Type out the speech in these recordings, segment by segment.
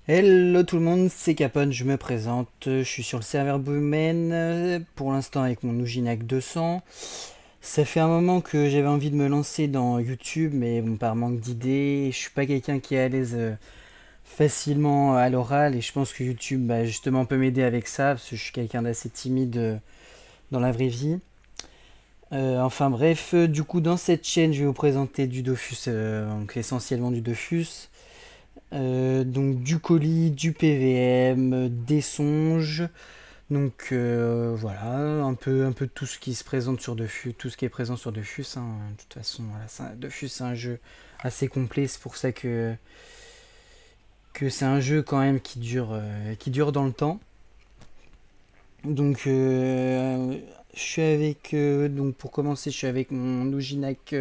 Hello tout le monde, c'est Capone, je me présente, je suis sur le serveur Boomen, pour l'instant avec mon Nuginac 200. Ça fait un moment que j'avais envie de me lancer dans YouTube, mais bon, par manque d'idées, je suis pas quelqu'un qui est à l'aise facilement à l'oral, et je pense que YouTube justement peut m'aider avec ça, parce que je suis quelqu'un d'assez timide dans la vraie vie. Enfin bref, du coup dans cette chaîne je vais vous présenter du Dofus, donc essentiellement du Dofus. Donc du colis, du PVM, des songes. Donc voilà, un peu tout ce qui se présente sur Dofus, tout ce qui est présent sur Dofus, hein. De toute façon, voilà, Dofus c'est un jeu assez complet, c'est pour ça que c'est un jeu quand même qui dure dans le temps. Donc je suis avec, donc pour commencer, je suis avec mon Nujinac.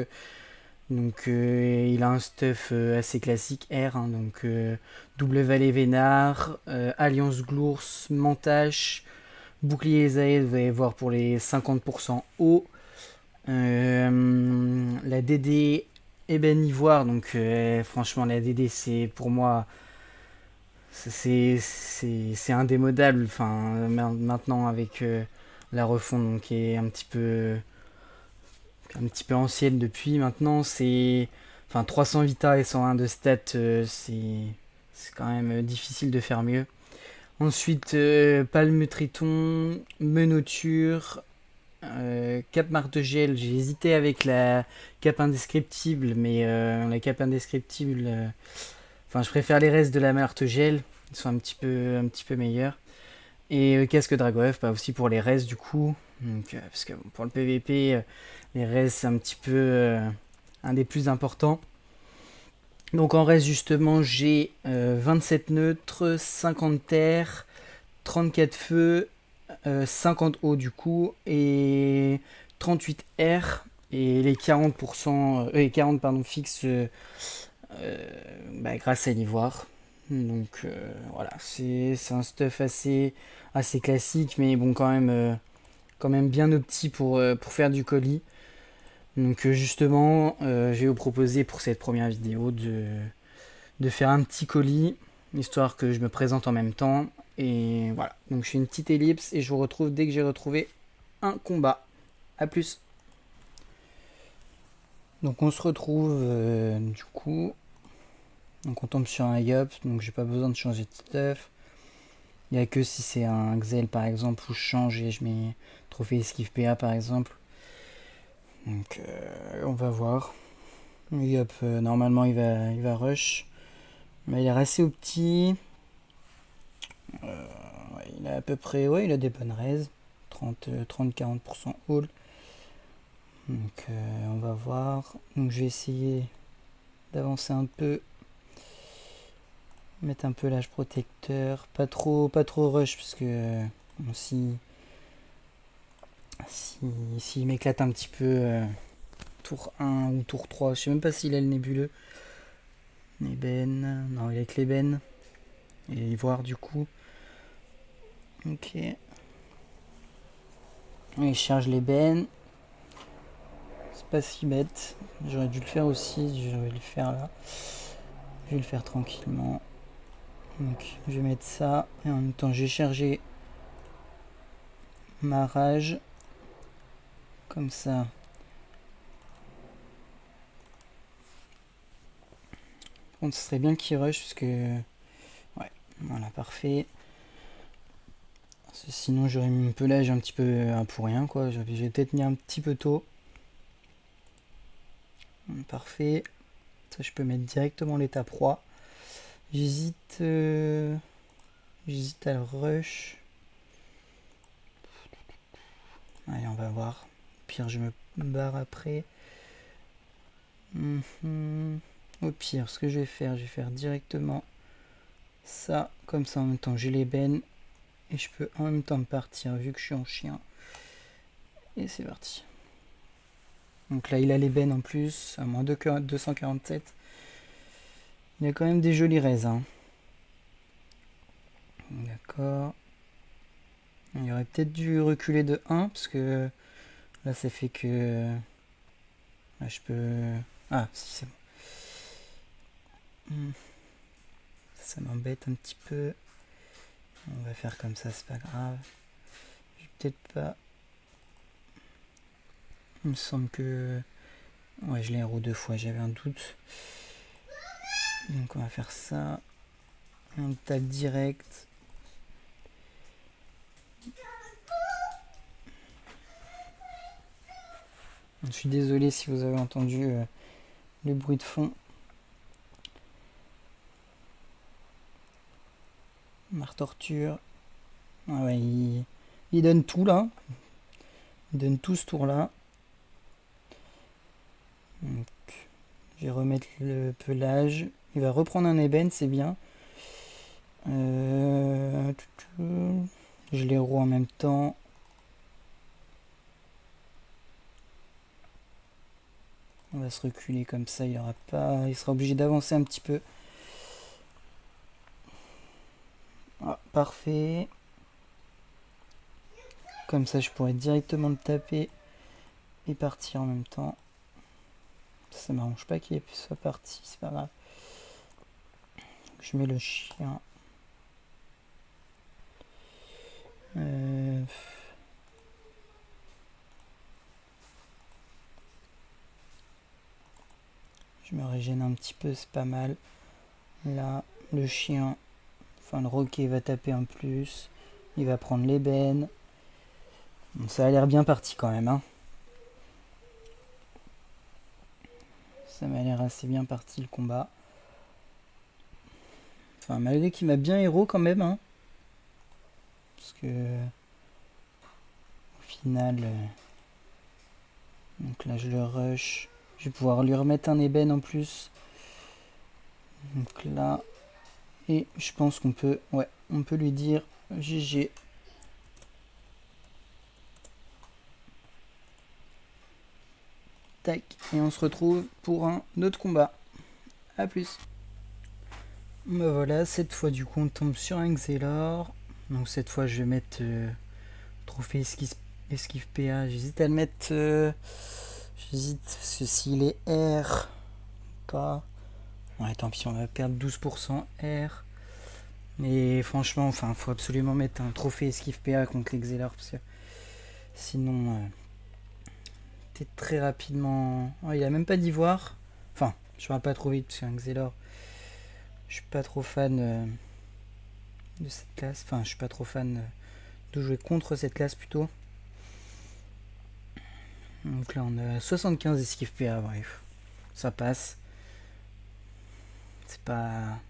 Donc il a un stuff assez classique R, hein, donc double valet Vénard, Alliance Glours, Mantache, bouclier Zaïd, vous allez voir pour les 50% haut. La DD Ébène Ivoire, donc franchement la DD c'est pour moi c'est indémodable. Enfin maintenant avec la refonte donc, qui est un petit peu ancienne depuis maintenant. C'est enfin 300 vita et 101 de stats, c'est quand même difficile de faire mieux. Ensuite, Palme Triton, Menoture, Cap Martegel. J'ai hésité avec la cape indescriptible, mais la cape indescriptible, enfin, je préfère les restes de la Martegel. Ils sont un petit peu meilleurs. Et casque Dragoev, bah aussi pour les restes du coup. Donc, parce que bon, pour le PVP, les restes c'est un petit peu un des plus importants. Donc en reste justement j'ai 27 neutres, 50 terres, 34 feux, 50 eau du coup et 38 R et les 40%, 40 pardon, fixes grâce à l'ivoire. Donc voilà, c'est un stuff assez classique, mais bon, quand même bien opti pour faire du colis. Donc justement, je vais vous proposer pour cette première vidéo de faire un petit colis, histoire que je me présente en même temps. Et voilà, donc je fais une petite ellipse et je vous retrouve dès que j'ai retrouvé un combat. A plus. Donc on se retrouve du coup. Donc on tombe sur un Yop, donc j'ai pas besoin de changer de stuff. Il n'y a que si c'est un Xel par exemple où je change et je mets trophée esquive PA par exemple. Donc on va voir. Yop, normalement il va rush. Mais il est assez au petit. Ouais, il a à peu près. Ouais, il a des bonnes raises. 30-40% all. Donc on va voir. Donc je vais essayer d'avancer un peu. Mettre un peu l'âge protecteur. Pas trop rush parce que bon, s'il m'éclate un petit peu tour 1 ou tour 3, je sais même pas s'il a le nébuleux. Neben. Non, il a que l'ébène. Et ivoire du coup. Ok. Il charge l'ébène. C'est pas si bête. J'aurais dû le faire aussi. Je vais le faire là. Je vais le faire tranquillement. Donc je vais mettre ça. Et en même temps, je vais charger ma rage. Comme ça. Par contre, ce serait bien qu'il rush parce que. Ouais, voilà, parfait. Sinon, j'aurais mis un pelage un petit peu pour rien, quoi. J'ai peut-être mis un petit peu tôt. Parfait. Ça, je peux mettre directement l'étape roi. J'hésite. J'hésite à le rush. Allez, on va voir. Au pire, je me barre après. Au pire, ce que je vais faire directement ça. Comme ça, en même temps, j'ai l'ébène. Et je peux en même temps partir vu que je suis en chien. Et c'est parti. Donc là, il a l'ébène en plus, à moins de 247. Il a quand même des jolies raises, hein. D'accord. Il aurait peut-être dû reculer de 1, parce que là, ça fait que... Là, je peux... Ah, si, c'est bon. ça m'embête un petit peu. On va faire comme ça, c'est pas grave. Je vais peut-être pas... Il me semble que... Ouais, je l'ai héros 2 fois, j'avais un doute. Donc on va faire ça. Et on tape direct. Je suis désolé si vous avez entendu le bruit de fond. Martorture. Ah ouais, il donne tout là. Il donne tout ce tour là. Donc, je vais remettre le pelage. Il va reprendre un ébène, c'est bien. Je les roue en même temps. On va se reculer comme ça, il sera obligé d'avancer un petit peu. Ah, parfait. Comme ça, je pourrais directement le taper et partir en même temps. Ça m'arrange pas qu'il soit parti, c'est pas grave. Je mets le chien. Je me régène un petit peu, c'est pas mal. Là, le chien, enfin le roquet va taper un plus. Il va prendre l'ébène. Bon, ça a l'air bien parti quand même, hein. Ça m'a l'air assez bien parti le combat. Enfin, malgré qu'il m'a bien héros quand même, hein. Parce que... Au final... Donc là, je le rush. Je vais pouvoir lui remettre un ébène en plus. Donc là... Et je pense qu'on peut... Ouais, on peut lui dire GG. Tac. Et on se retrouve pour un autre combat. A plus. Bah voilà, cette fois du coup on tombe sur un Xelor. Donc cette fois je vais mettre trophée esquive PA. J'hésite à le mettre... J'hésite parce que s'il est R... Pas... Ouais tant pis, on va perdre 12% R. Mais franchement, enfin, faut absolument mettre un trophée esquive PA contre les Xelor parce que sinon, t'es très rapidement. Oh, il a même pas d'ivoire. Enfin, je vais pas trop vite parce qu'un Xelor, je suis pas trop fan de cette classe. Enfin, je suis pas trop fan de jouer contre cette classe plutôt. Donc là, on a 75 esquive PA, bref, ça passe. C'est pas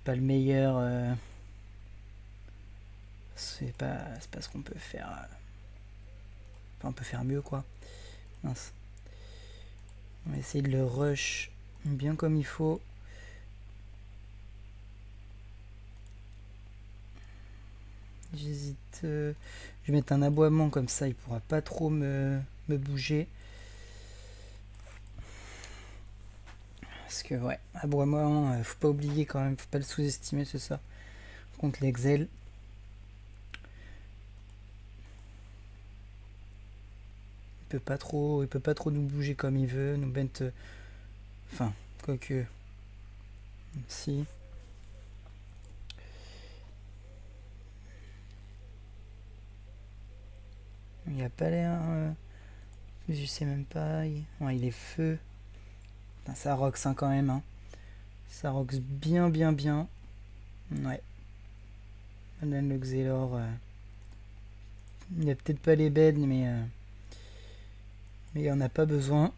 le meilleur. C'est pas ce qu'on peut faire. Enfin, on peut faire mieux quoi. Mince. On va essayer de le rush bien comme il faut. J'hésite. Je vais mettre un aboiement comme ça, il pourra pas trop me bouger. Parce que ouais, aboiement, faut pas oublier quand même, faut pas le sous-estimer c'est ça. Contre l'Excel. Il peut pas trop nous bouger comme il veut, nous bent. Enfin, quoique. Si. Il a pas l'air. Je sais même pas. Ouais, il est feu. Putain, ça rox hein, quand même. Hein. Ça rox bien, bien, bien. Ouais. Madame le Xelor. Il a peut-être pas les bêtes, mais il n'y en a pas besoin.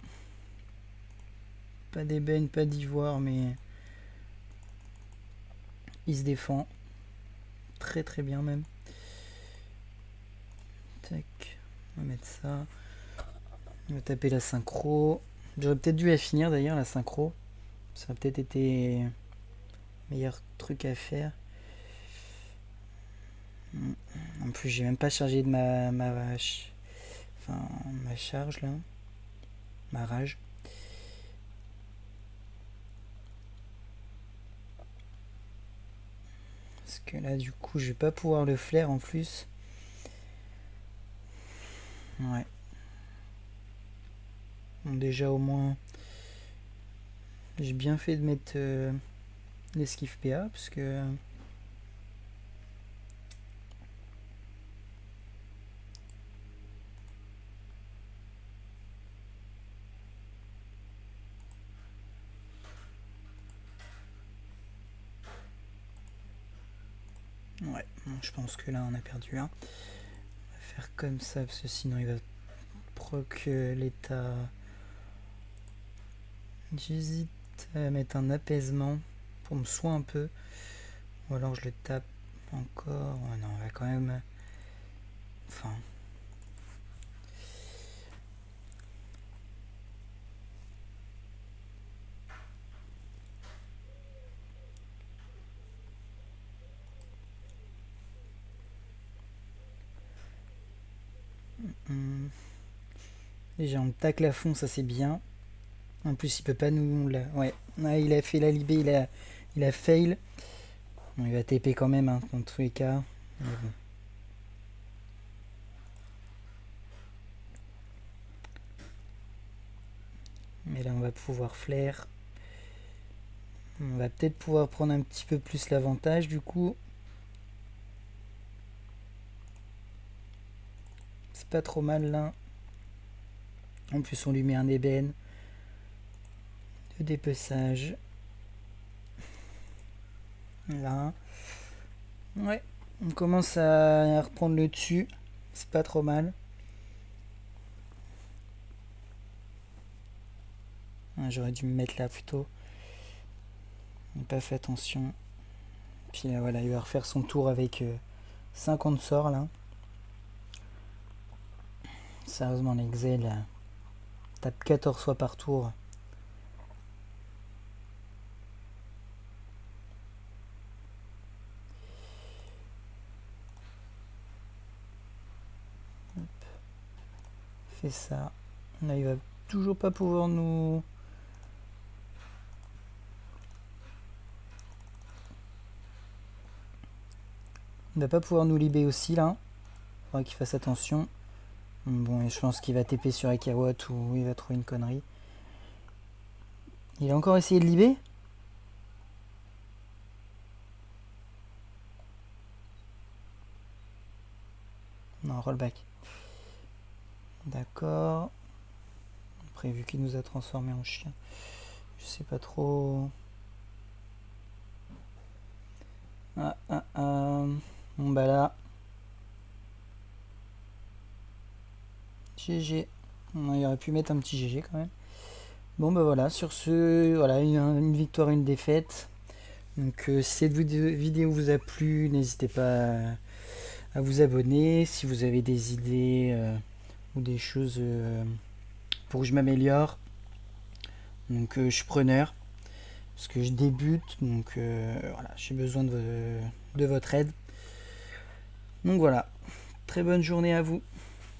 Pas d'ébène, pas d'ivoire, mais il se défend. Très très bien même. Tac. On va mettre ça. On va taper la synchro. J'aurais peut-être dû la finir d'ailleurs, la synchro. Ça aurait peut-être été meilleur truc à faire. En plus, j'ai même pas chargé de ma vache. Enfin, ma charge là. Ma rage. Parce que là, du coup, je vais pas pouvoir le flair en plus. Ouais. Bon, déjà, au moins, j'ai bien fait de mettre l'esquive PA, parce que... Ouais, je pense que là on a perdu un. On va faire comme ça, parce que sinon il va proc l'état. J'hésite à mettre un apaisement pour me soigner un peu. Ou alors je le tape encore. Oh non, on va quand même... Enfin... Déjà on tacle à fond, ça c'est bien. En plus il peut pas nous... Ouais, il a fait la libé, il a fail. Bon, il va TP quand même, hein, dans tous les cas. Mais bon. Mais là on va pouvoir flair. On va peut-être pouvoir prendre un petit peu plus l'avantage du coup. C'est pas trop mal là. En plus on lui met un ébène de dépeçage. Là. Ouais. On commence à reprendre le dessus. C'est pas trop mal. J'aurais dû me mettre là plutôt. J'ai pas fait attention. Puis là voilà, il va refaire son tour avec 50 sorts là. Sérieusement l'exel tape 14 fois par tour. Hop. Fait ça. Là il va toujours pas pouvoir nous... Il va pas pouvoir nous libérer aussi là. Faudra qu'il fasse attention. Bon, et je pense qu'il va TP sur Akawat ou il va trouver une connerie. Il a encore essayé de libérer. Non, rollback. D'accord. Après, vu qu'il nous a transformé en chien, je sais pas trop. Bon, bah là. GG. Il aurait pu mettre un petit GG quand même. Bon, bah voilà. Sur ce, voilà, une victoire, une défaite. Donc, si cette vidéo vous a plu, n'hésitez pas à vous abonner. Si vous avez des idées ou des choses pour que je m'améliore. Donc je suis preneur parce que je débute, donc voilà, j'ai besoin de votre aide. Donc voilà, très bonne journée à vous.